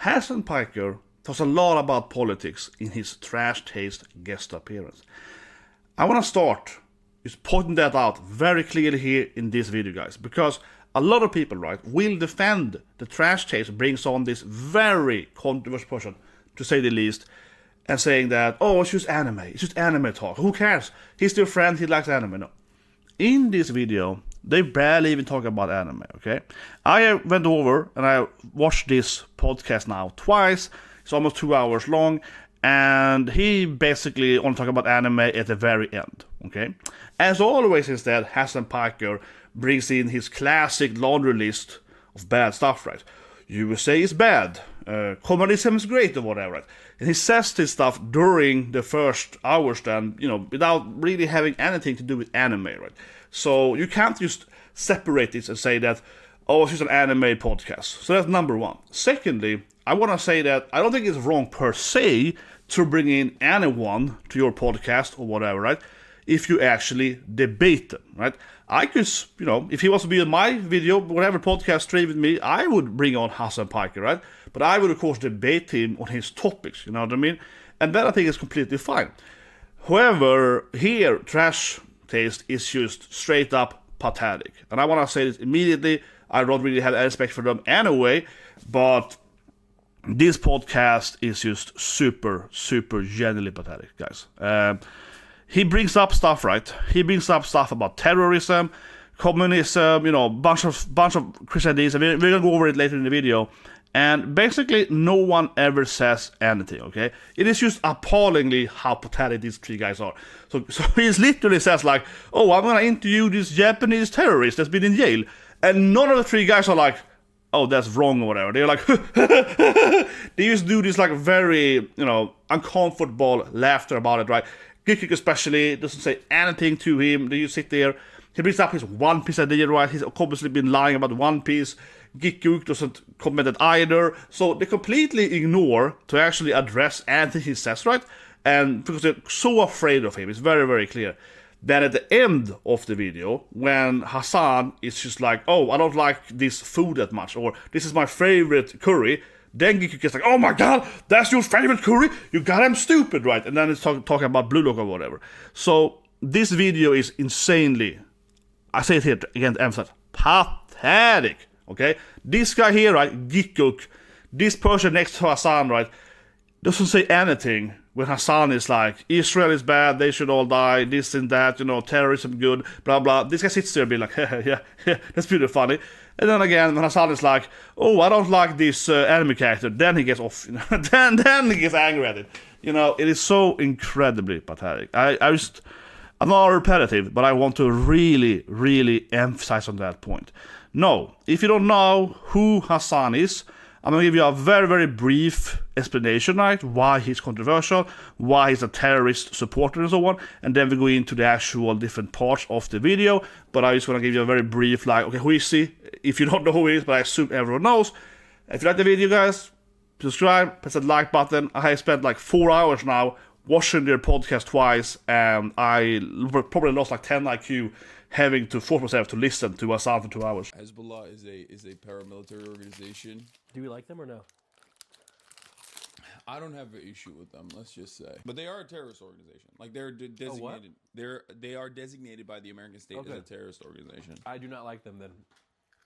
Hasan Piker talks a lot about politics in his trash taste guest appearance. I want to start just pointing that out very clearly here in this video, guys, because a lot of people, right, will defend the trash taste brings on this very controversial person, to say the least, and saying that, oh, it's just anime talk, who cares, he's your friend, he likes anime. No. In this video, they barely even talk about anime, okay? I went over and I watched this podcast now twice. It's almost 2 hours long, and he basically only talks about anime at the very end, okay? As always, instead, Hasan Piker brings in his classic laundry list of bad stuff, right? USA is bad, communism is great, or whatever, right? And he says this stuff during the first hours then, without really having anything to do with anime, right? So you can't just separate this and say that, oh, it's just an anime podcast. So that's number one. Secondly, I want to say that I don't think it's wrong per se to bring in anyone to your podcast or whatever, right? If you actually debate them, right? I could, if he wants to be on my video, whatever podcast stream with me, I would bring on Hasan Piker, right? But I would, of course, debate him on his topics, you know what I mean? And that I think is completely fine. However, here, trash taste is just straight up pathetic. And I want to say this immediately. I don't really have any respect for them anyway, but this podcast is just super, super genuinely pathetic, guys. He brings up stuff, right? He brings up stuff about terrorism, communism, bunch of Christian ideas. And we're gonna go over it later in the video. And basically, no one ever says anything, okay? It is just appallingly how pathetic these three guys are. So he literally says like, oh, I'm gonna interview this Japanese terrorist that's been in jail. And none of the three guys are like, oh, that's wrong or whatever. They're like, they just do this like very, uncomfortable laughter about it, right? Gigguk especially doesn't say anything to him. They just sit there. He brings up his One Piece idea, right? He's obviously been lying about One Piece. Gigguk doesn't comment it either. So they completely ignore to actually address anything he says, right? And because they're so afraid of him, it's very, very clear. Then at the end of the video, when Hasan is just like, oh, I don't like this food that much, or this is my favorite curry, then Gigguk gets like, oh my god, that's your favorite curry? You goddamn stupid, right? And then it's talking about Blue Lock or whatever. So this video is insanely, I say it here again to emphasize, pathetic, okay? This guy here, right, Gigguk, this person next to Hasan, right, doesn't say anything when Hasan is like, Israel is bad, they should all die, this and that, terrorism good, blah blah. This guy sits there and be like, yeah, that's pretty funny. And then again, when Hasan is like, oh, I don't like this anime character, then he gets off, then he gets angry at it. It is so incredibly pathetic. I'm not repetitive, but I want to really, really emphasize on that point. No, if you don't know who Hasan is, I'm going to give you a very, very brief explanation, right? Why he's controversial, why he's a terrorist supporter and so on. And then we go into the actual different parts of the video. But I just want to give you a very brief, okay, who is he? If you don't know who he is, but I assume everyone knows. If you like the video, guys, subscribe, press that like button. I have spent like 4 hours now watching their podcast twice. And I probably lost like 10 IQ having to force myself to listen to Hasan for 2 hours. Hezbollah is a paramilitary organization. Do you like them or no? I don't have an issue with them, let's just say. But they are a terrorist organization. Like they're designated. They are designated by the American state as a terrorist organization. I do not like them then.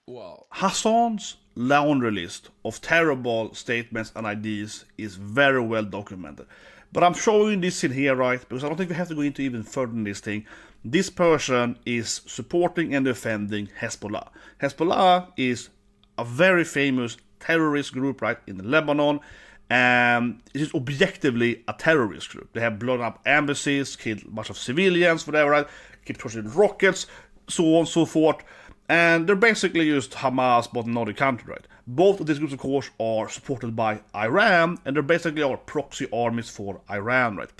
Well, Hasan's laundry list of terrible statements and ideas is very well documented. But I'm showing this in here, right? Because I don't think we have to go into even further in this thing. This person is supporting and defending Hezbollah. Hezbollah is a very famous terrorist group, right, in Lebanon. And it is objectively a terrorist group. They have blown up embassies, killed a bunch of civilians, whatever, right? Keep pushing rockets, so on and so forth. And they're basically just Hamas, but not a country, right? Both of these groups, of course, are supported by Iran, and they're basically our proxy armies for Iran, right?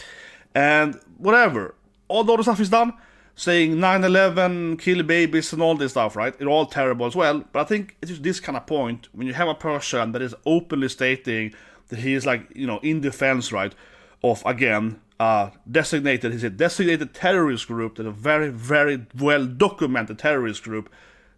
And whatever, all the other stuff is done, saying 9/11, kill babies and all this stuff, right? It's all terrible as well, but I think it's just this kind of point, when you have a person that is openly stating that he is like, in defense, right, of, again, designated terrorist group, that a very, very well documented terrorist group,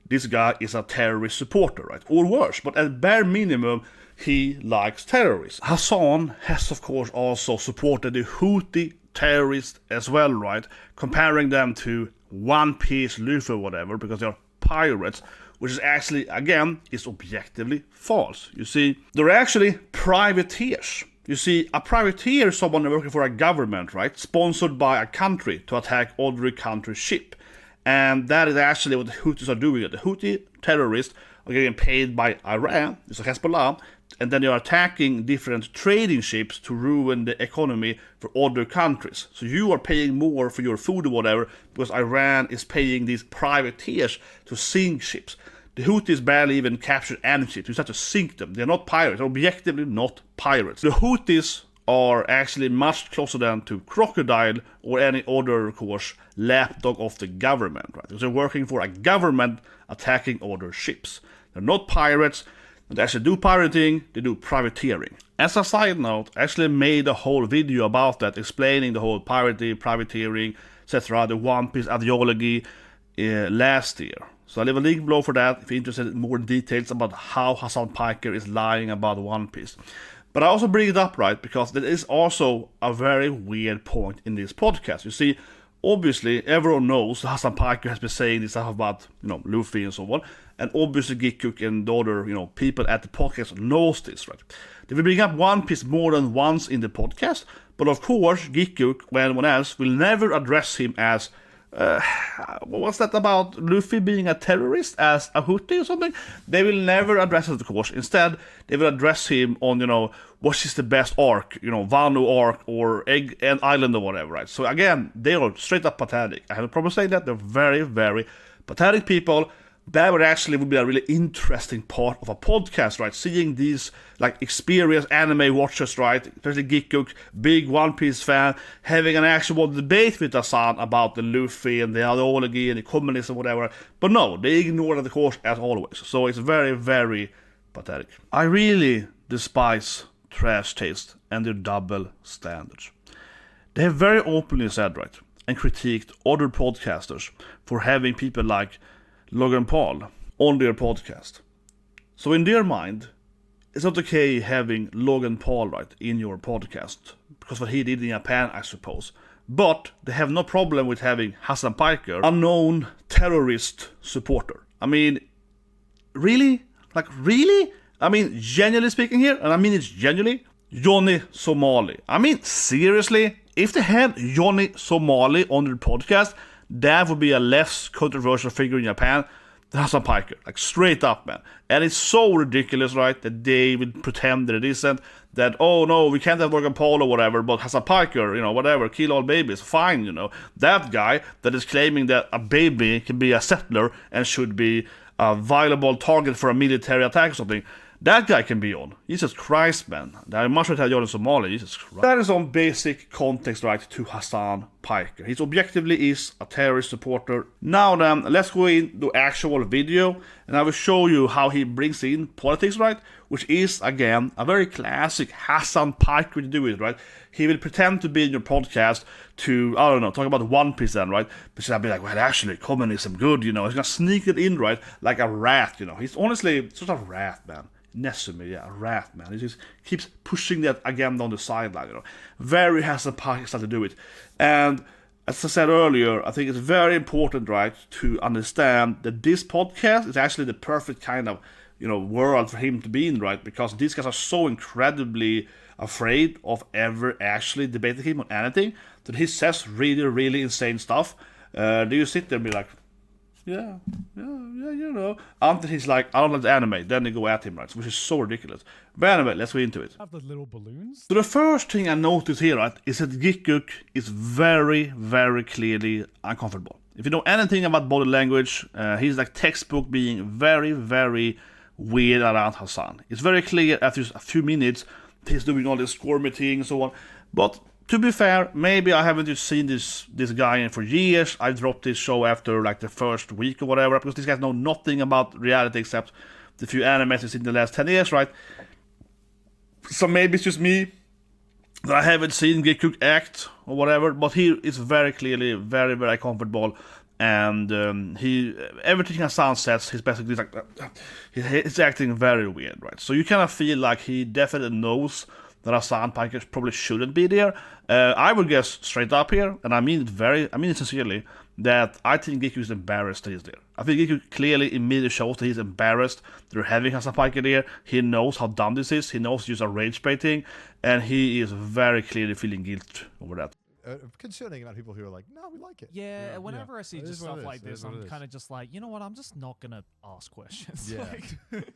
this guy is a terrorist supporter, right? Or worse, but at bare minimum, he likes terrorists. Hasan has, of course, also supported the Houthi terrorists as well, right? Comparing them to One Piece, Luffy, or whatever, because they are pirates, which is actually, again, is objectively false. You see, they're actually privateers. You see, a privateer is someone working for a government, right? Sponsored by a country to attack other country's ship. And that is actually what the Houthis are doing. The Houthi terrorists are getting paid by Iran, so Hezbollah, and then they are attacking different trading ships to ruin the economy for other countries. So you are paying more for your food or whatever because Iran is paying these privateers to sink ships. The Houthis barely even capture any ships. You just have to sink them. They're not pirates. They're objectively not pirates. The Houthis are actually much closer than to Crocodile or any other, of course, lapdog of the government, right? Because they're working for a government attacking other ships. They're not pirates. They actually do pirating, they do privateering. As a side note, I actually made a whole video about that, explaining the whole pirating, privateering, etc., the One Piece ideology last year. So I'll leave a link below for that if you're interested in more details about how Hasan Piker is lying about One Piece. But I also bring it up, right, because that is also a very weird point in this podcast. You see, obviously, everyone knows Hasan Piker has been saying this stuff about, Luffy and so on. And obviously, Gigguk and the other, people at the podcast knows this, right? They will bring up One Piece more than once in the podcast. But of course, Gigguk, when anyone else, will never address him as, what's that about Luffy being a terrorist, as a Houthi or something? They will never address it, of course. Instead, they will address him on, what is the best arc, Wano arc or Egg and Island or whatever, right? So again, they are straight up pathetic. I have no problem saying that. They're very, very pathetic people. That would be a really interesting part of a podcast, right? Seeing these, experienced anime watchers, right? Especially Gigguk, big One Piece fan, having an actual debate with Hasan about the Luffy and the ideology and the communism and whatever. But no, they ignore it, of course, as always. So it's very, very pathetic. I really despise trash taste and their double standards. They have very openly said, right, and critiqued other podcasters for having people like Logan Paul on their podcast. So in their mind, it's not okay having Logan Paul, right, in your podcast, because what he did in Japan, I suppose. But they have no problem with having Hasan Piker, a known terrorist supporter. I mean, really? Really? I mean, genuinely speaking here, and I mean it's genuinely, Johnny Somali. I mean, seriously, if they had Johnny Somali on their podcast, that would be a less controversial figure in Japan than Hasan Piker. Straight up, man. And it's so ridiculous, right, that they would pretend that it isn't. That, oh no, we can't have Logan Paul or whatever, but Hasan Piker, whatever, kill all babies, fine, That guy that is claiming that a baby can be a settler and should be a viable target for a military attack or something, that guy can be on. Jesus Christ, man. I must have Johnny Somali. Jesus Christ. That is some basic context, right, to Hasan Piker. He objectively is a terrorist supporter. Now then, let's go into actual video, and I will show you how he brings in politics, right, which is, again, a very classic Hasan Piker to do it, right? He will pretend to be in your podcast to, I don't know, talk about One Piece then, right? But I'll be like, well, actually, communism, good, He's gonna sneak it in, right, like a rat, He's honestly sort of a rat, man. Nesumi, yeah, a rat, man. He just keeps pushing that agenda on the sideline, Very Hasan Piker style to do it. And as I said earlier, I think it's very important, right, to understand that this podcast is actually the perfect kind of, world for him to be in, right? Because these guys are so incredibly afraid of ever actually debating him on anything that he says really, really insane stuff. Do you sit there and be like, yeah, until he's like, I don't like the anime, then they go at him, right? Which is so ridiculous. But anyway, let's go into it. Have the little balloons. So the first thing I notice here, right, is that Gigguk is very, very clearly uncomfortable. If you know anything about body language, he's like textbook being very, very weird around Hasan. It's very clear after a few minutes he's doing all this squirmy thing and so on. But to be fair, maybe I haven't just seen this guy in for years. I dropped this show after the first week or whatever, because these guys know nothing about reality except the few animes in the last 10 years, right? So maybe it's just me that I haven't seen Gigguk act or whatever, but he is very clearly very, very comfortable and everything Hasan says, he's basically like he's acting very weird, right? So you kind of feel like he definitely knows that Hasan Piker probably shouldn't be there. I would guess straight up here, and I mean it sincerely, that I think Giggu is embarrassed that he's there. I think Giggu clearly immediately shows that he's embarrassed that they're having Hasan Piker there. He knows how dumb this is. He knows it's a rage baiting, and he is very clearly feeling guilt over that. Concerning about people who are like, no, we like it. Yeah, whenever I see just stuff like this, I'm kind of just like, you know what? I'm just not gonna ask questions. Yeah.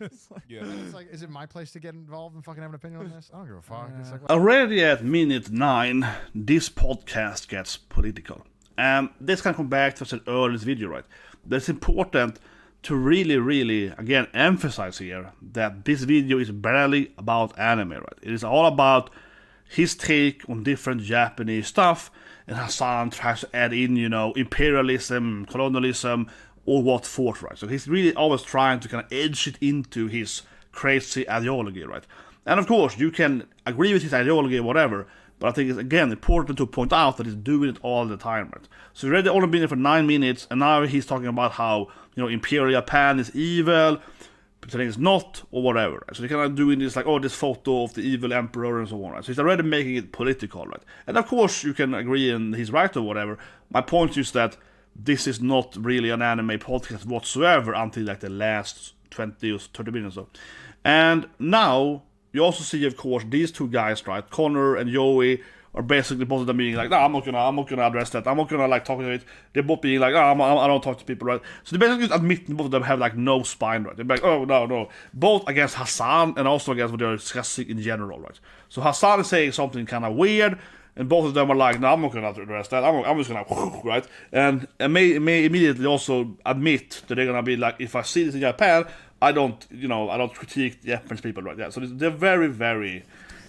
It's like, Yeah. It's like, is it my place to get involved and fucking have an opinion on this? I don't give a fuck. It's like, Already at minute 9, this podcast gets political. This can come back to what I said earlier in this video, right? But it's important to really, again, emphasize here that this video is barely about anime, right? It is all about his take on different Japanese stuff, and Hasan tries to add in, imperialism, colonialism, or what for, right? So he's really always trying to kind of edge it into his crazy ideology, right? And of course, you can agree with his ideology or whatever, but I think it's, again, important to point out that he's doing it all the time, right? So he's already only been there for 9 minutes, and now he's talking about how, Imperial Japan is evil, pretending it's not, or whatever, right? So they're kind of doing this, like, this photo of the evil emperor and so on, right? So he's already making it political, right? And of course, you can agree and he's right or whatever. My point is that this is not really an anime podcast whatsoever until, like, the last 20 or 30 minutes or so. And now, you also see, of course, these two guys, right? Connor and Joey are basically both of them being like, no, I'm not gonna address that. I'm not gonna, like, talk to it. They're both being like, I don't talk to people, right? So they basically admit both of them have, like, no spine, right? They're like, oh, no. Both against Hasan and also against what they're discussing in general, right? So Hasan is saying something kind of weird, and both of them are like, no, I'm not gonna address that. I'm just gonna, right? And may immediately also admit that they're gonna be like, if I see this in Japan, I don't critique the Japanese people, right? Yeah, so they're very, very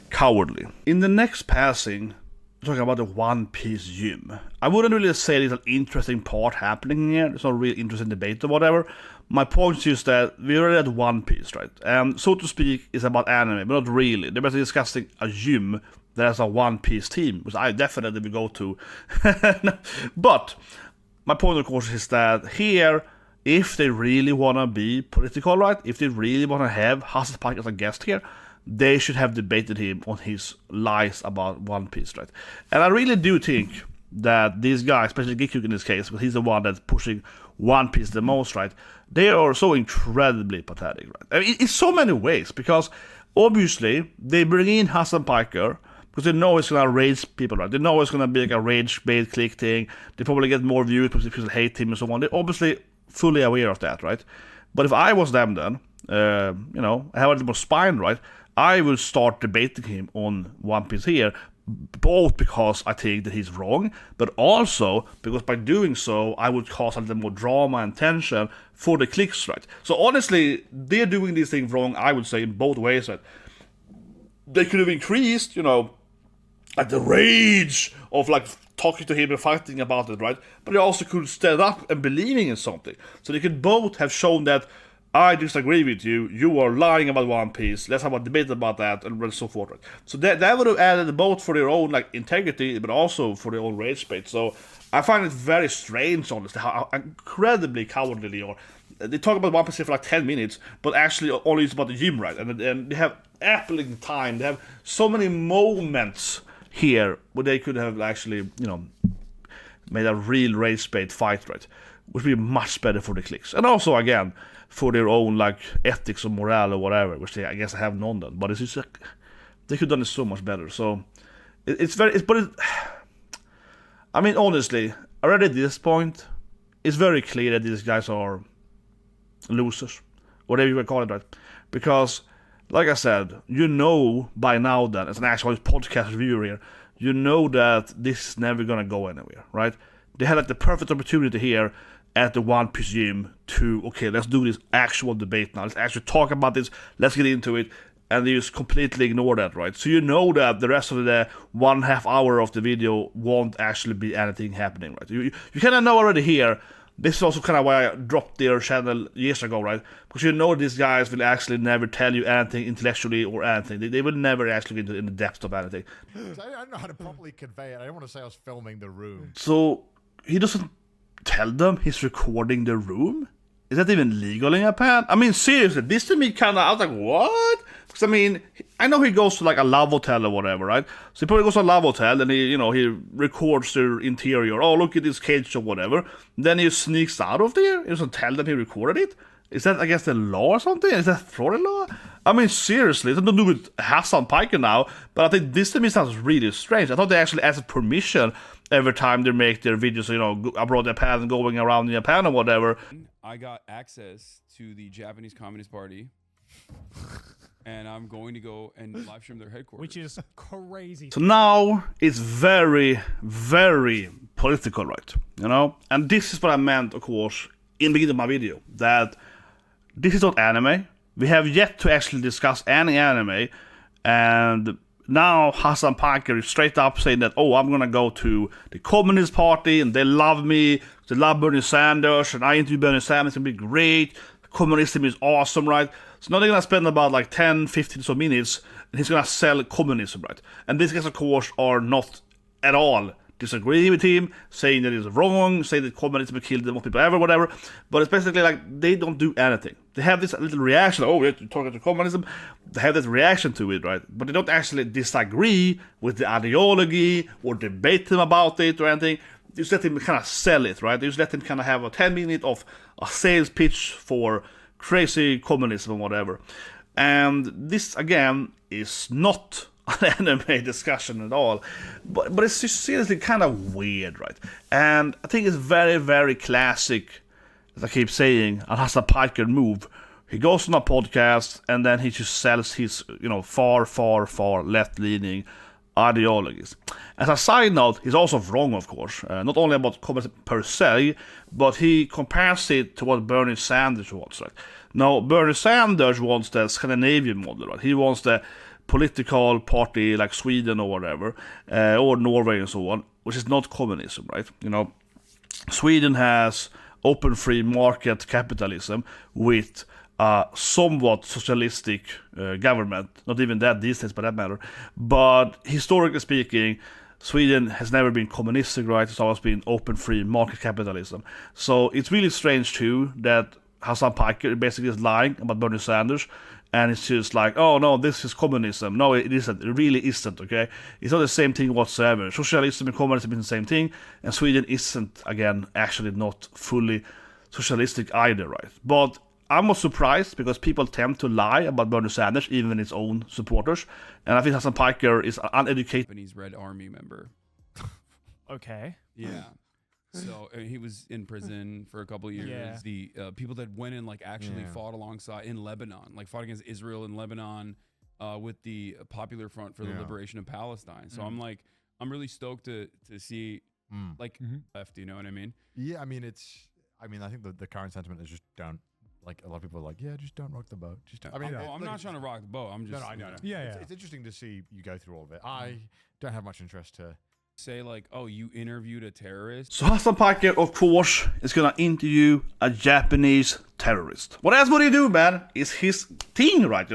cowardly. In the next passing, we're talking about the One Piece gym. I wouldn't really say there's an interesting part happening here. There's no real interesting debate or whatever. My point is that we're already at One Piece, right? So to speak, it's about anime, but not really. They're basically discussing a gym that has a One Piece team, which I definitely will go to. But my point, of course, is that here, if they really want to be political, right? If they really want to have Hasan Piker as a guest here, they should have debated him on his lies about One Piece, right? And I really do think that these guys, especially Gigguk in this case, because he's the one that's pushing One Piece the most, right? They are so incredibly pathetic, right? I mean, in so many ways, because obviously they bring in Hasan Piker because they know it's gonna rage people, right? They know it's gonna be like a rage bait click thing. They probably get more views because people hate him and so on. They're obviously fully aware of that, right? But if I was them then, I have a little more spine, right? I will start debating him on One Piece here, both because I think that he's wrong, but also because by doing so, I would cause a little more drama and tension for the clicks, right? So honestly, they're doing these things wrong, I would say, in both ways, right? They could have increased, like the rage of like talking to him and fighting about it, right? But they also could stand up and believing in something. So they could both have shown that I disagree with you, you are lying about One Piece, let's have a debate about that, and so forth, right? So that would have added both for their own like integrity, but also for their own rage bait. So I find it very strange, honestly, how incredibly cowardly they are. They talk about One Piece for like 10 minutes, but actually only it's about the gym, right? And they have ample time, they have so many moments here where they could have actually, made a real rage bait fight, right? Which would be much better for the clicks. And also, again, for their own like ethics or morale or whatever, which I guess have none done. But it's just like, they could have done it so much better. So I mean, honestly, already at this point, it's very clear that these guys are losers, whatever you would call it, right? Because, like I said, by now that as an actual podcast reviewer here, that this is never gonna go anywhere, right? They had like the perfect opportunity here at the One Piece gym to, okay, let's do this actual debate now. Let's actually talk about this. Let's get into it. And they just completely ignore that, right? So that the rest of the 1.5 hour of the video won't actually be anything happening, right? You kind of know already here. This is also kind of why I dropped their channel years ago, right? Because these guys will actually never tell you anything intellectually or anything. They will never actually get into the depth of anything. I don't know how to properly convey it. I don't want to say I was filming the room. So he doesn't tell them he's recording the room? Is that even legal in Japan? I mean, seriously, this to me kind of, I was like, what? Because, I mean, I know he goes to like a love hotel or whatever, right? So he probably goes to a love hotel and he records their interior. Oh, look at this cage or whatever. Then he sneaks out of there. He doesn't tell them he recorded it. Is that against the law or something? Is that Florida law? I mean, seriously, it's nothing to do with Hasan Piker now, but I think this to me sounds really strange. I thought they actually asked permission every time they make their videos, abroad Japan and going around in Japan or whatever. I got access to the Japanese Communist Party, and I'm going to go and live stream their headquarters. Which is crazy. So now it's very, very political, right? And this is what I meant, of course, in the beginning of my video, that this is not anime. We have yet to actually discuss any anime, and now Hasan Piker is straight up saying that, oh, I'm gonna go to the Communist Party and they love me, they love Bernie Sanders, and I interview Bernie Sanders, it's gonna be great, communism is awesome, right? So now they're gonna spend about like 10, 15 so minutes, and he's gonna sell communism, right? And these guys, of course, are not at all disagreeing with him, saying that it's wrong, saying that communism killed the most people ever, whatever. But it's basically like they don't do anything. They have this little reaction, oh, you're talking to communism. They have this reaction to it, right? But they don't actually disagree with the ideology or debate him about it or anything. They just let him kind of sell it, right? They just let him kind of have a 10-minute of a sales pitch for crazy communism and whatever. And this, again, is not an anime discussion at all, but it's just seriously kind of weird, right? And I think it's very, very classic, as I keep saying, a Hasan Piker move. He goes on a podcast and then he just sells his, far, far, far left-leaning ideologies. As a side note, he's also wrong, of course, not only about communism per se, but he compares it to what Bernie Sanders wants, right? Now, Bernie Sanders wants the Scandinavian model, right? He wants the political party like Sweden or whatever, or Norway and so on, which is not communism, right? Sweden has open free market capitalism with a somewhat socialistic government, not even that these days, for that matter. But historically speaking, Sweden has never been communistic, right? It's always been open free market capitalism. So it's really strange too that Hasan Piker basically is lying about Bernie Sanders, and it's just like, oh no, this is communism. No, it isn't. It really isn't, okay? It's not the same thing whatsoever. Socialism and communism is the same thing, and Sweden isn't, again, actually not fully socialistic either, right? But I'm not surprised, because people tend to lie about Bernie Sanders, even his own supporters, and I think Hasan Piker is an uneducated Japanese Red Army member. Okay. Yeah. So he was in prison for a couple of years. Yeah. The people that went in actually fought alongside in Lebanon, fought against Israel in Lebanon with the Popular Front for the Liberation of Palestine. So I'm really stoked to see left. You know what I mean? Yeah, I mean I think the current sentiment is just don't. Like a lot of people are like, yeah, just don't rock the boat. Just don't. I'm not trying to rock the boat. I'm just I know. Yeah, It's interesting to see you go through all of it. I don't have much interest to say oh, you interviewed a terrorist. So Hasan Piker, of course, is gonna interview a Japanese terrorist. What else would he do, man? It's his thing, right?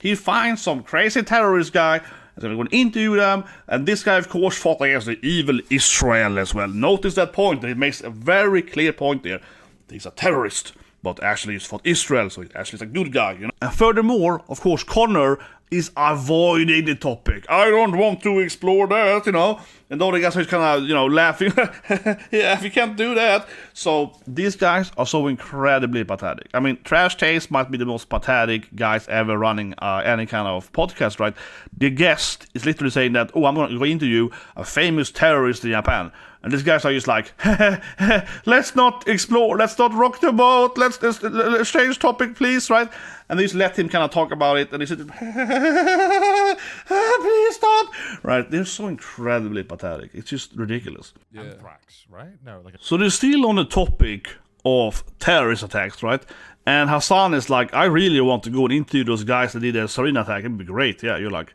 He finds some crazy terrorist guy, he's gonna go and interview them, and this guy, of course, fought against the evil Israel as well. Notice that point. He makes a very clear point there. He's a terrorist, but actually he's fought Israel, so he actually is a good guy, And furthermore, of course, Connor is avoiding the topic. I don't want to explore that, And the other guys are kind of, laughing. Yeah, if you can't do that. So these guys are so incredibly pathetic. I mean, Trash Taste might be the most pathetic guys ever running any kind of podcast, right? The guest is literally saying that, oh, I'm going to go interview a famous terrorist in Japan. And these guys are just like, let's not explore, let's not rock the boat, let's change topic, please, right? And they just let him kind of talk about it, and he said, please stop, right? They're so incredibly pathetic. It's just ridiculous. Yeah. anthrax, right? No, So they're still on the topic of terrorist attacks, right? And Hasan is like, I really want to go and interview those guys that did the sarin attack. It'd be great. Yeah, you're like,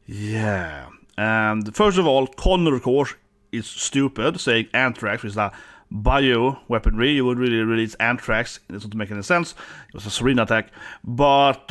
yeah. And first of all, Connor, of course, is stupid, saying anthrax is a bio weaponry. You would really release anthrax. It doesn't make any sense. It was a serene attack. But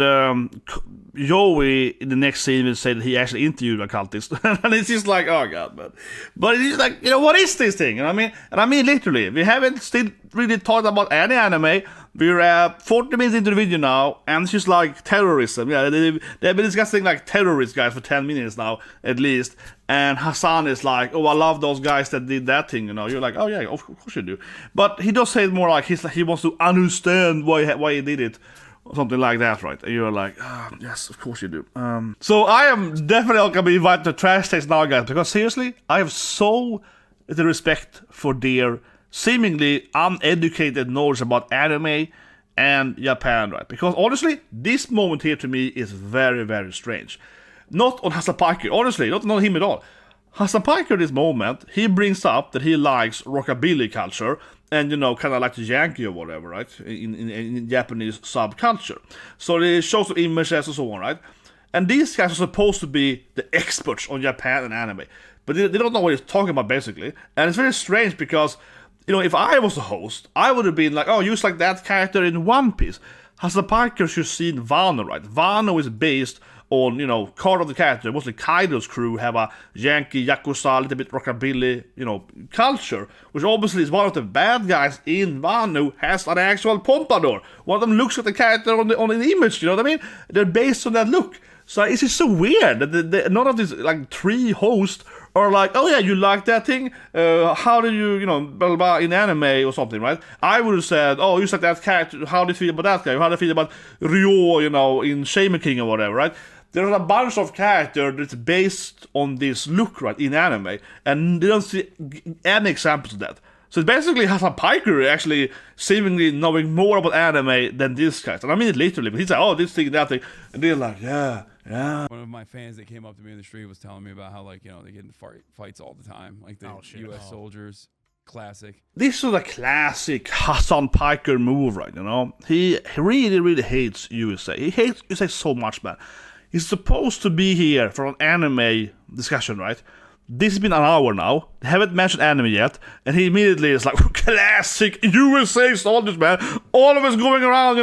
Joey in the next scene will say that he actually interviewed a cultist. And it's just like, oh god, man. But it's like, what is this thing? And I mean literally, we haven't still really talked about any anime. We're 40 minutes into the video now, and it's just like terrorism. Yeah, they've been discussing like terrorist guys for 10 minutes now, at least. And Hasan is like, oh, I love those guys that did that thing, You're like, oh yeah, of course you do. But he does say it more like he wants to understand why he did it, or something like that, right? And you're like, yes, of course you do. So I am definitely gonna be invited to Trash Taste now, guys, because seriously, I have so little respect for their seemingly uneducated knowledge about anime and Japan, right? Because honestly, this moment here to me is very, very strange. Not on Hasan Piker, honestly, not him at all. Hasan Piker, this moment, he brings up that he likes rockabilly culture and, kind of like the Yankee or whatever, right? In Japanese subculture. So they show some images and so on, right? And these guys are supposed to be the experts on Japan and anime. But they don't know what he's talking about, basically. And it's very strange because, if I was a host, I would have been like, oh, use like that character in One Piece. Hasan Piker should see Wano, right? Wano is based on, part of the character. Mostly Kaido's crew have a Yankee, Yakuza, a little bit rockabilly, culture. Which obviously is one of the bad guys in Wano has an actual pompadour. One of them looks at the character on an image, you know what I mean? They're based on that look. So it's just so weird that none of these, like, 3 hosts are like, oh yeah, you like that thing? How do you, blah, blah, blah, in anime or something, right? I would have said, oh, you like that character, how do you feel about that guy? How do you feel about Ryo, in Shaman King or whatever, right? There's a bunch of characters that's based on this look, right, in anime, and they don't see any examples of that. So it's basically Hasan Piker actually seemingly knowing more about anime than these guys. And I mean it literally, but he's like, oh, this thing, that thing. And they're like, yeah. One of my fans that came up to me in the street was telling me about how, like, they get in fights all the time. Like the U.S. soldiers. Classic. This is a classic Hasan Piker move, right, He really, really hates USA. He hates USA so much, man. He's supposed to be here for an anime discussion, right? This has been an hour now. They haven't mentioned anime yet. And he immediately is like, classic USA soldiers, man. All of us going around,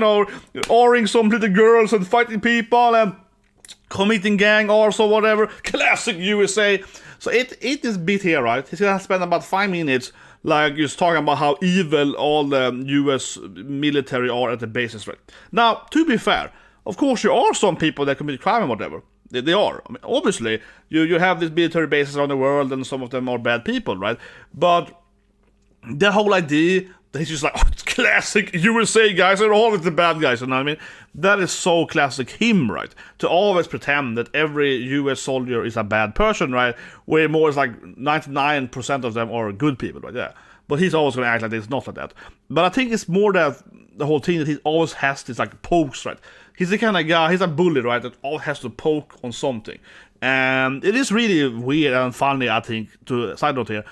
oring some little girls and fighting people and committing gang wars or whatever. Classic USA. So it is bit here, right? He's gonna spend about 5 minutes like just talking about how evil all the US military are at the bases, right? Now, to be fair, of course there are some people that commit crime and whatever. They are. I mean, obviously, you have these military bases around the world and some of them are bad people, right? But the whole idea that he's just like, oh, it's classic USA guys, they're always the bad guys, you know what I mean? That is so classic him, right? To always pretend that every US soldier is a bad person, right? Where more is like 99% of them are good people, right? Yeah. But he's always going to act like it's not like that. But I think it's more that the whole thing that he always has this like pokes, right? He's the kind of guy, he's a bully, right? That always has to poke on something. And it is really weird and funny, I think, to side note here.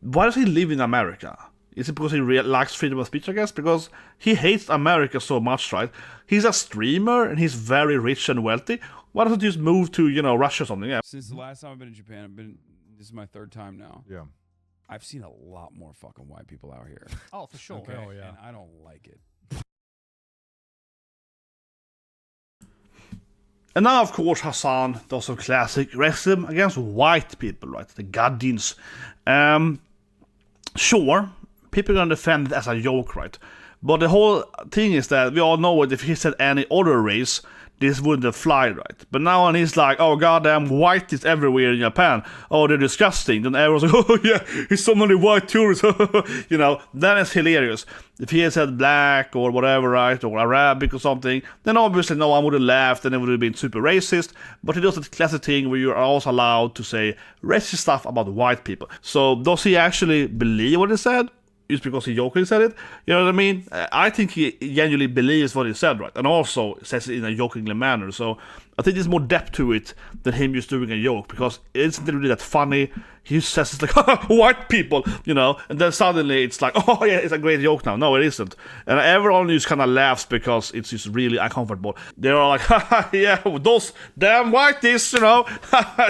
Why does he live in America? Is it because he likes freedom of speech, I guess? Because he hates America so much, right? He's a streamer and he's very rich and wealthy. Why doesn't he just move to, Russia or something? Yeah. Since the last time I've been in Japan, this is my 3rd time now. Yeah. I've seen a lot more fucking white people out here. Oh, for sure. Okay? Oh, yeah. And I don't like it. And now, of course, Hasan does some classic racism against white people, right? The Gaddins. Sure, people are gonna defend it as a joke, right? But the whole thing is that we all know that if he said any other race, this wouldn't fly, right? But now when he's like, oh goddamn, white is everywhere in Japan. Oh, they're disgusting. Then everyone's like, oh yeah, he's so many white tourists. That is hilarious. If he had said black or whatever, right, or Arabic or something, then obviously no one would have laughed and it would have been super racist. But he does the classic thing where you're also allowed to say racist stuff about white people. So does he actually believe what he said? Just because he jokingly said it, you know what I mean? I think he genuinely believes what he said, right? And also says it in a jokingly manner. So I think there's more depth to it than him just doing a joke, because it isn't really that funny. He just says it's like, white people, and then suddenly it's like, oh yeah, it's a great joke now. No, it isn't. And everyone just kind of laughs because it's just really uncomfortable. They're all like, yeah, those damn whiteys,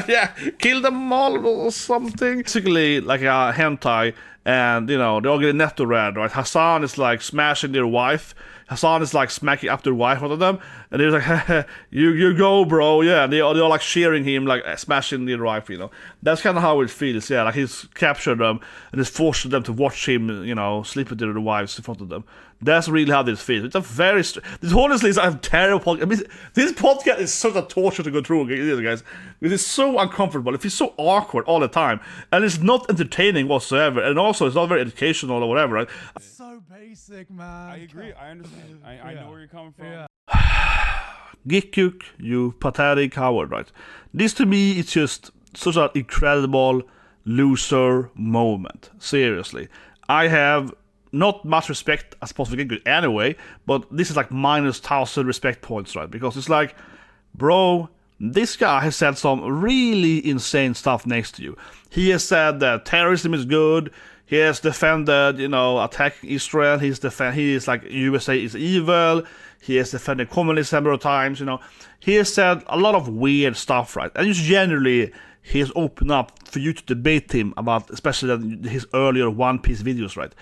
yeah, kill them all or something. Basically like a hentai And, you know, they all get netto red, right? Hasan is like smashing their wife. Hasan is like smacking up their wife, one of them. And they're like, you go, bro. Yeah, and they're all like cheering him, like smashing their wife, you know. That's kind of how it feels, yeah. Like he's captured them and is forcing them to watch him, you know, sleep with their wives in front of them. That's really how this feels. It's a very... this honestly is a terrible podcast. I mean, this podcast is such a torture to go through, guys. It is so uncomfortable. It feels so awkward all the time. And it's not entertaining whatsoever. And also, it's not very educational or whatever, right? So basic, man. I agree. I understand. I know where you're coming from. Yeah. Gigguk, you pathetic coward, right? This to me is just such an incredible loser moment. Seriously. I have not much respect as possible for Gigguk anyway, but this is like minus 1,000 respect points, right? Because it's like, bro, this guy has said some really insane stuff next to you. He has said that terrorism is good. He has defended, you know, attacking Israel. He is like, USA is evil. He has defended communism several times, you know. He has said a lot of weird stuff, right? And just generally, he has opened up for you to debate him about, especially his earlier One Piece videos, right?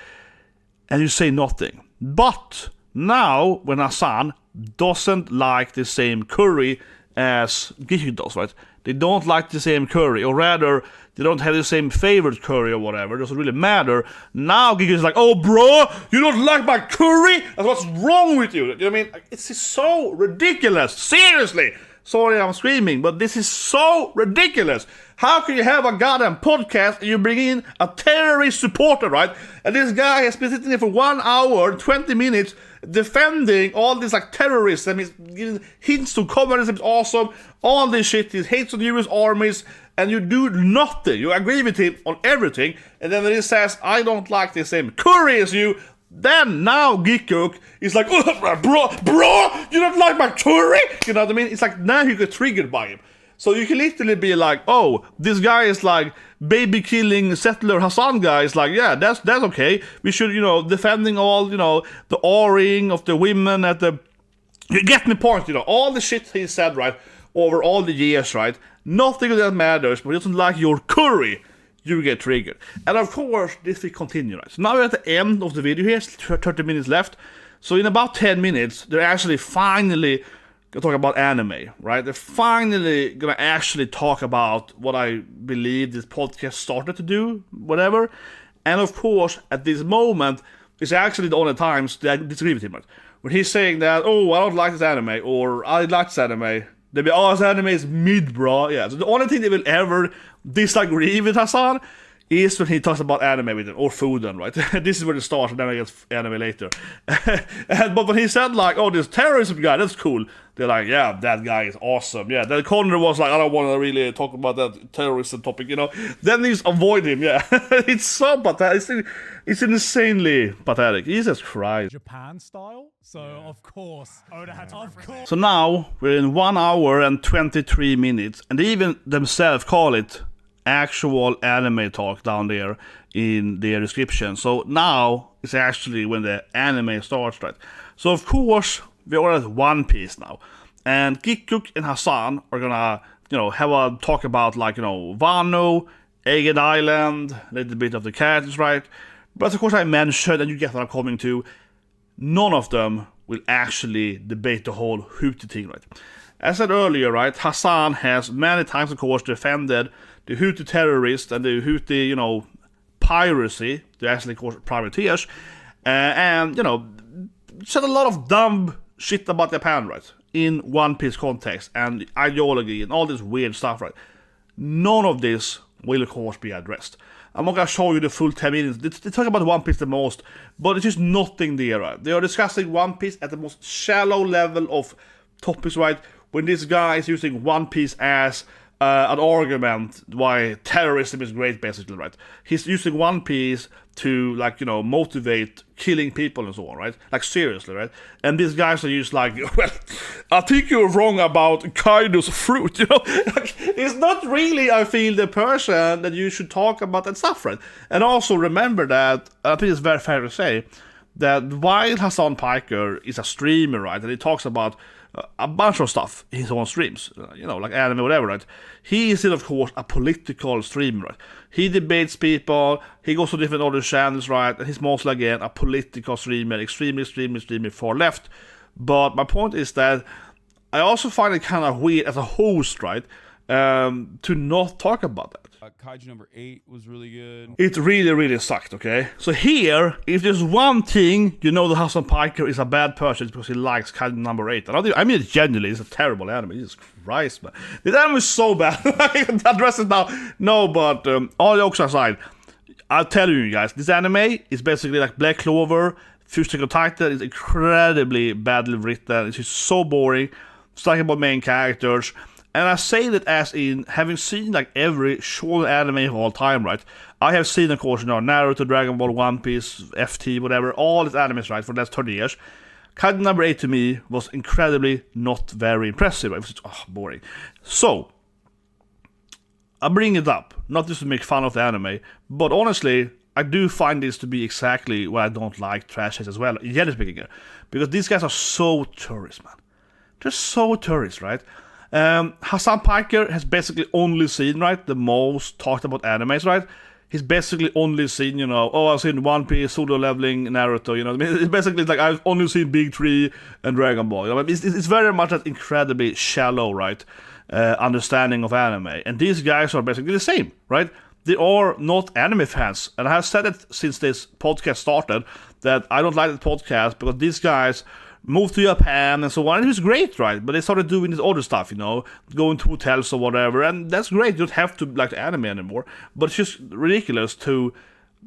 And you say nothing. But now, when Hasan doesn't like the same curry as Gigguk does, right? They don't like the same curry, or rather, they don't have the same favorite curry or whatever. It doesn't really matter. Now Gigguk is like, oh, bro, you don't like my curry? That's what's wrong with you. You know what I mean? It's just so ridiculous. Seriously. Sorry, I'm screaming, but this is so ridiculous. How can you have a goddamn podcast and you bring in a terrorist supporter, right? And this guy has been sitting there for 1 hour and 20 minutes defending all these like terrorists. I mean, giving hints to communism is awesome. All this shit, he hates the US armies, and you do nothing. You agree with him on everything, and then when he says, I don't like the same curry as you, then now Gigguk is like, oh, bro, you don't like my curry? You know what I mean? It's like now you get triggered by him. So you can literally be like, oh, this guy is like baby killing settler Hasan guy is like, yeah, that's okay. We should, you know, defending all, you know, the R-ing of the women at the... You get me point, you know, all the shit he said, right, over all the years, right? Nothing of that matters, but he doesn't like your curry. You get triggered. And of course, this will continue, right? So now we're at the end of the video here, 30 minutes left. So in about 10 minutes, they're actually finally gonna talk about anime, right? They're finally gonna actually talk about what I believe this podcast started to do, whatever. And of course, at this moment, it's actually the only times that I disagree with him, right? When he's saying that, oh, I don't like this anime, or I like this anime, they'll be, oh, this anime is mid, bro. Yeah, so the only thing they will ever disagree with Hasan is when he talks about anime with him, or food, right? This is where it starts, and then I get anime later. But when he said, like, oh, this terrorism guy, that's cool, they're like, yeah, that guy is awesome. Yeah, then Connor was like, I don't want to really talk about that terrorism topic, you know. Then he's avoid him, yeah. It's so pathetic. It's insanely pathetic. Jesus Christ. Japan style, so of course, Oda had to of course. So now we're in 1 hour and 23 minutes, and they even themselves call it actual anime talk down there in their description. So now it's actually when the anime starts, right? So of course we are at One Piece now, and Gigguk and Hasan are gonna, you know, have a talk about, like, you know, Wano, Egged Island, a little bit of the characters, right? But of course I mentioned, and you get what I'm coming to, none of them will actually debate the whole Houthi thing, right? As I said earlier, right, Hasan has many times, of course, defended the Houthi terrorists and the Houthi, you know, piracy. They're actually, of course, privateers. And, you know, said a lot of dumb shit about Japan, right? In One Piece context and ideology and all this weird stuff, right? None of this will, of course, be addressed. I'm not going to show you the full 10 minutes. They talk about One Piece the most, but it's just nothing there, right? They are discussing One Piece at the most shallow level of topics, right? When this guy is using One Piece as an argument why terrorism is great, basically, right? He's using One Piece to, like, you know, motivate killing people and so on, right? Like, seriously, right? And these guys are just like, well, I think you're wrong about Kaido's fruit, you know? Like, it's not really, I feel, the person that you should talk about that stuff, right? And also remember that, I think it's very fair to say, that while Hasan Piker is a streamer, right, and he talks about a bunch of stuff in his own streams, you know, like anime, whatever, right? He is, of course, a political streamer, right? He debates people, he goes to different other channels, right? And he's mostly, again, a political streamer, extremely far left. But my point is that I also find it kind of weird as a host, right, to not talk about that. Kaiju number 8 was really good. It really sucked, okay? So here, if there's one thing, you know that Hasan Piker is a bad person because he likes Kaiju number 8. I mean, genuinely, it's a terrible anime. Jesus Christ, man. This anime is so bad. I can address it now. No, but all jokes aside, I'll tell you guys, this anime is basically like Black Clover. Future Titan is incredibly badly written. It's just so boring. It's talking about main characters. And I say that as in having seen like every shonen anime of all time, right? I have seen, of course, you know, Naruto, Dragon Ball, One Piece, FT, whatever, all these animes, right, for the last 30 years. Kaiju number 8 to me was incredibly not very impressive. It was just, boring. So, I bring it up, not just to make fun of the anime, but honestly, I do find this to be exactly why I don't like trash hits as well, generally speaking here. Because these guys are so tourist, man. They're so tourist, right? Hasan Piker has basically only seen, right, the most talked about animes, right? He's basically only seen, you know, I've seen One Piece, Solo Leveling, Naruto, you know what I mean? It's basically like I've only seen Big Three and Dragon Ball. You know, it's very much an incredibly shallow, right, understanding of anime. And these guys are basically the same, right? They are not anime fans. And I have said it since this podcast started that I don't like the podcast because these guys moved to Japan and so on. It was great, right? But they started doing this other stuff, you know, going to hotels or whatever, and that's great. You don't have to like the anime anymore. But it's just ridiculous to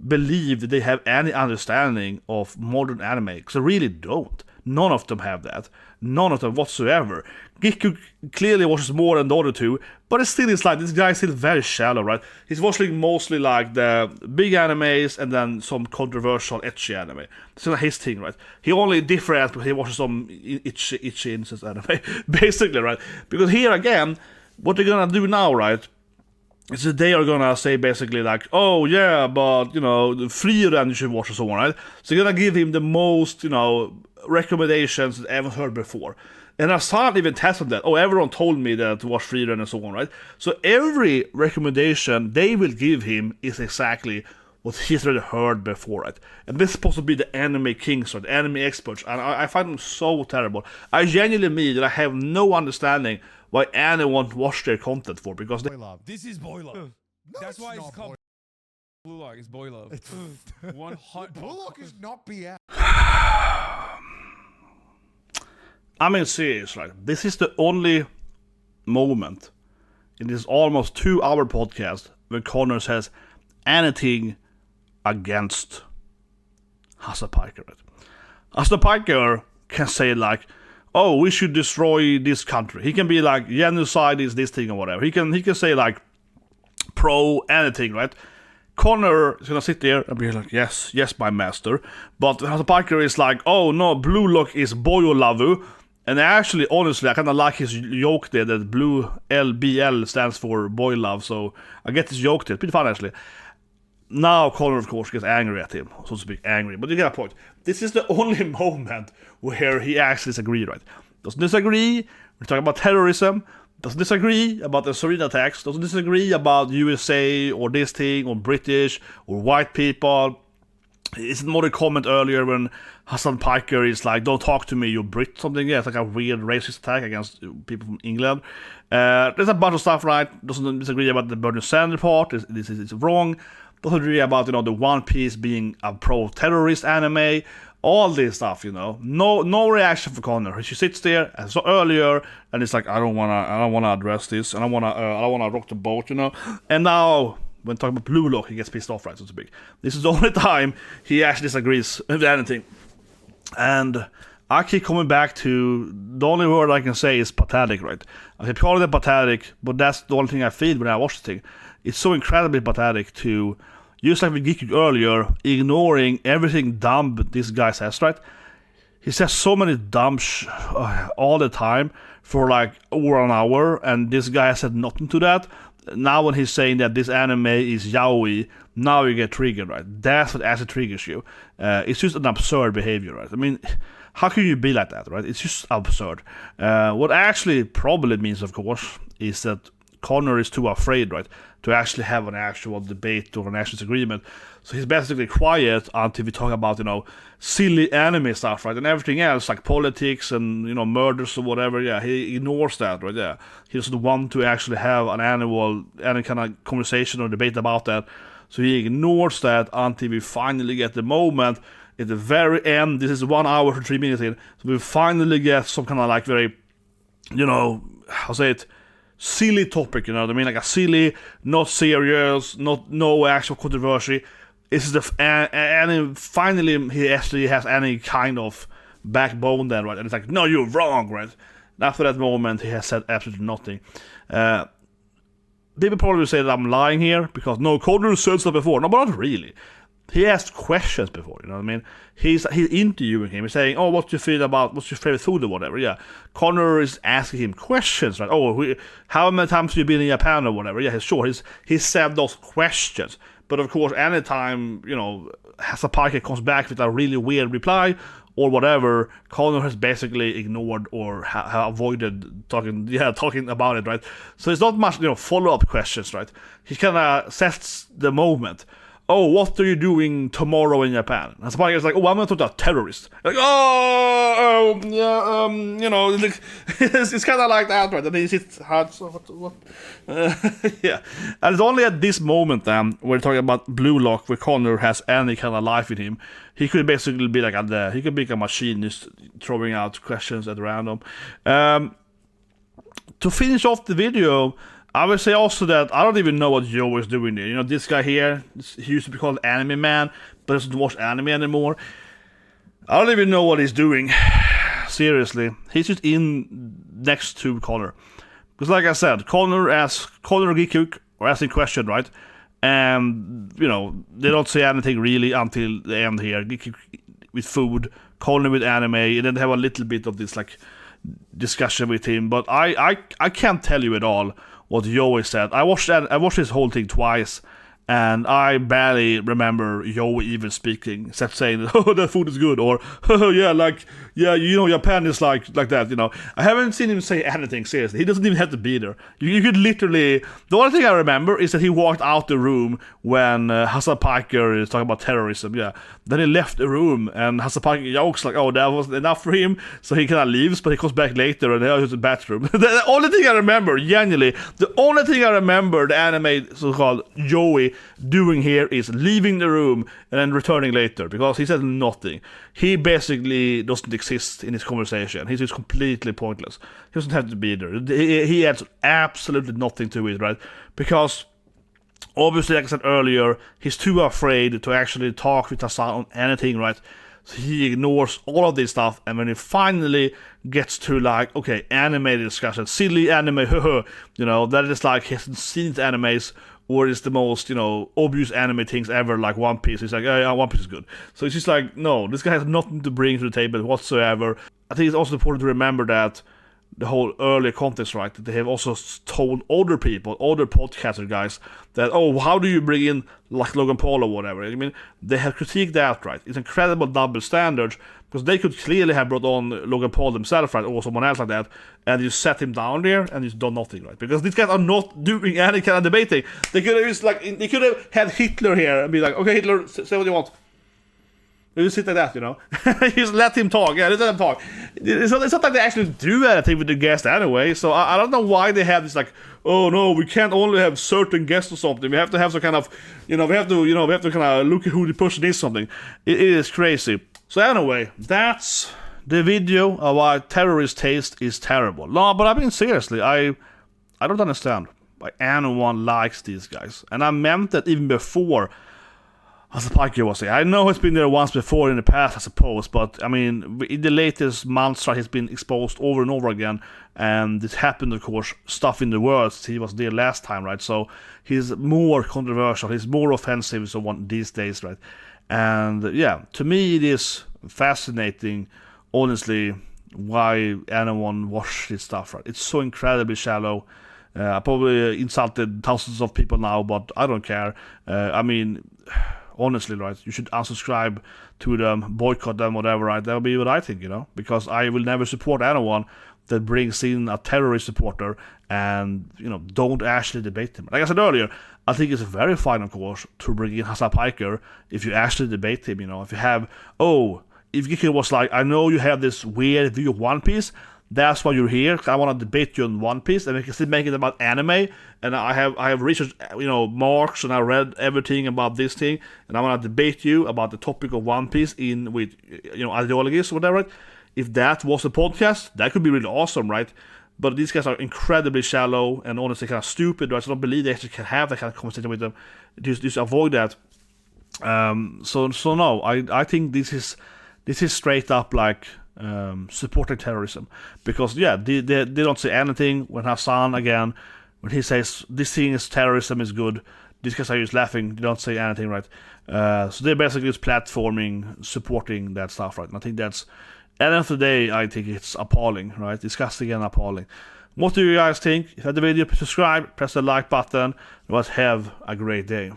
believe that they have any understanding of modern anime, because they really don't. None of them have that. None of them whatsoever. Gigguk clearly watches more than the other two, but it still is like, this guy is still very shallow, right? He's watching mostly like the big animes and then some controversial, ecchi anime. It's not his thing, right? He only different because he watches some itchy incest anime, basically, right? Because here again, what they're gonna do now, right, is that they are gonna say basically like, oh yeah, but, you know, freedom you should watch or so on, right? So they're gonna give him the most, you know, recommendations that I haven't heard before. And I started even testing that. Oh, everyone told me that to watch Freedom and so on, right? So every recommendation they will give him is exactly what he's already heard before, right? And this is supposed to be the anime kings or the anime experts, and I find them so terrible. I genuinely mean that I have no understanding why anyone watch their content for, because they... This is boy love. No, That's why it's called Blue Lock. It's boy love. 100. Blue Lock is not BS. I mean, serious, right? This is the only moment in this almost 2-hour podcast when Connor says anything against Hasan Piker. Right? Hasan Piker can say like, oh, we should destroy this country. He can be like, genocide is this thing or whatever. He can say like pro anything, right? Connor is gonna sit there and be like, yes, my master. But Hasan Piker is like, oh no, Blue Lock is boyo lavu. And actually, honestly, I kind of like his joke there that blue LBL stands for boy love. So I get this joke there. It's pretty fun, actually. Now Connor, of course, gets angry at him. So to speak, angry. But you get a point. This is the only moment where he actually disagrees, right? Doesn't disagree. We're talking about terrorism. Doesn't disagree about the Syrian attacks. Doesn't disagree about USA or this thing or British or white people. It's more a comment earlier when Hasan Piker is like, don't talk to me, you Brit, something. Yeah, it's like a weird racist attack against people from England. There's a bunch of stuff, right? Doesn't disagree about the Bernie Sanders part. This is wrong. Doesn't agree about, you know, the One Piece being a pro-terrorist anime. All this stuff, you know. No reaction for Connor. She sits there as so earlier, and it's like, I don't wanna address this, and I wanna rock the boat, you know. And now, when talking about Blue Lock, he gets pissed off, right, so to speak. This is the only time he actually disagrees with anything. And I keep coming back to, the only word I can say is pathetic, right? I can call it pathetic, but that's the only thing I feel when I watch the thing. It's so incredibly pathetic to, just like with Gigguk earlier, ignoring everything dumb this guy says, right? He says so many dumb all the time for like over an hour, and this guy has said nothing to that. Now when he's saying that this anime is yaoi, now you get triggered, right? That's what actually triggers you. It's just an absurd behavior, right? I mean, how can you be like that, right? It's just absurd. What actually probably means, of course, is that Connor is too afraid, right, to actually have an actual debate or an actual disagreement. So he's basically quiet until we talk about, silly anime stuff, right? And everything else, like politics and, murders or whatever, yeah, he ignores that, right? Yeah. He doesn't want to actually have any kind of conversation or debate about that. So he ignores that until we finally get the moment at the very end. This is 1 hour to 3 minutes in. So we finally get some kind of like very, silly topic, you know what I mean? Like a silly, not serious, no actual controversy. This is and finally he actually has any kind of backbone then, right? And it's like, no, you're wrong, right? And after that moment, he has said absolutely nothing. People probably say that I'm lying here because no, Connor said stuff before. No, but not really. He asked questions before, you know what I mean? He's interviewing him. He's saying, oh, what's your favorite food or whatever, yeah. Connor is asking him questions, right? Oh, how many times have you been in Japan or whatever? Yeah, sure, he said those questions. But of course, anytime, Hasan Piker comes back with a really weird reply or whatever, Connor has basically ignored or avoided talking about it, right? So it's not much, follow-up questions, right? He kind of sets the moment. Oh, what are you doing tomorrow in Japan? And somebody is like, oh, I'm going to talk to a terrorist. Like, it's kind of like that, right? And he sits hard, so what? Yeah. And it's only at this moment, we're talking about Blue Lock, where Connor has any kind of life in him. He could basically be like he could be a machine just throwing out questions at random. To finish off the video, I would say also that I don't even know what Joe is doing there. This guy here, he used to be called Anime Man, but doesn't watch anime anymore. I don't even know what he's doing. Seriously. He's just in next to Connor. Because like I said, Connor Gigguk are asking question, right? And, they don't say anything really until the end here. Gigguk with food, Connor with anime, and then they have a little bit of this, like, discussion with him. But I can't tell you at all what Joey said. I watched this whole thing twice, and I barely remember Joey even speaking, except saying, "Oh, that food is good," or "Oh, yeah, Japan is like that." I haven't seen him say anything seriously. He doesn't even have to be there. You could literally. The only thing I remember is that he walked out the room when Hasan Piker is talking about terrorism. Yeah, then he left the room, and Hasan Piker jokes like, "Oh, that wasn't enough for him," so he kind of leaves, but he comes back later, and he's in the bathroom. The only thing I remember, genuinely, the anime so-called Joey doing here is leaving the room and then returning later, because he said nothing. He basically doesn't exist in his conversation. He's just completely pointless. He doesn't have to be there. He adds absolutely nothing to it, right? Because obviously, like I said earlier, he's too afraid to actually talk with Hasan on anything, right? So he ignores all of this stuff, and when he finally gets to like, okay, anime discussion, silly anime, that is like he hasn't seen the animes, or it's the most, obvious anime things ever, like One Piece. He's like, yeah, One Piece is good. So it's just like, no, this guy has nothing to bring to the table whatsoever. I think it's also important to remember that the whole earlier context, right? That they have also told other people, other podcaster guys, that, oh, how do you bring in like Logan Paul or whatever? I mean, they have critiqued that, right? It's incredible double standards, because they could clearly have brought on Logan Paul themselves, right, or someone else like that, and you set him down there and he's done nothing, right? Because these guys are not doing any kind of debating. They could have had Hitler here and be like, okay, Hitler, say what you want. You just sit like that, You just let him talk. Yeah, let him talk. It's not like they actually do anything with the guest anyway. So I don't know why they have this like, oh no, we can't only have certain guests or something. We have to have some kind of, we have to kind of look at who the person is. Something. It is crazy. So anyway, that's the video of why terrorist taste is terrible. No, but I mean seriously, I don't understand why anyone likes these guys, and I meant that even before Hasan Piker was here. I know he's been there once before in the past, I suppose, but I mean, in the latest months, right, he's been exposed over and over again, and it happened, of course, stuff in the world. He was there last time, right? So he's more controversial, he's more offensive, so on these days, right? And yeah, to me, it is fascinating, honestly, why anyone watches this stuff, right? It's so incredibly shallow. I probably insulted thousands of people now, but I don't care. I mean, honestly, right? You should unsubscribe to them, boycott them, whatever, right? That would be what I think, because I will never support anyone that brings in a terrorist supporter and, don't actually debate him. Like I said earlier, I think it's very fine, of course, to bring in Hasan Piker if you actually debate him, if you have, if Giggu was like, I know you have this weird view of One Piece, that's why you're here. I want to debate you on One Piece, and we can still make it about anime. And I have researched, marks, and I read everything about this thing, and I want to debate you about the topic of One Piece with, ideologies or whatever. Right? If that was a podcast, that could be really awesome, right? But these guys are incredibly shallow and honestly kind of stupid, right? So I don't believe they actually can have that kind of conversation with them. Just avoid that. So no, I think this is straight up like supporting terrorism, because they don't say anything when Hasan, again, when he says this thing is terrorism is good, these guys are just laughing, they don't say anything, right? So they're basically just platforming, supporting that stuff, right? And I think that's, at the end of the day, I think it's appalling, right? Disgusting and appalling. What do you guys think? If you had the video, please subscribe, press the like button, and have a great day.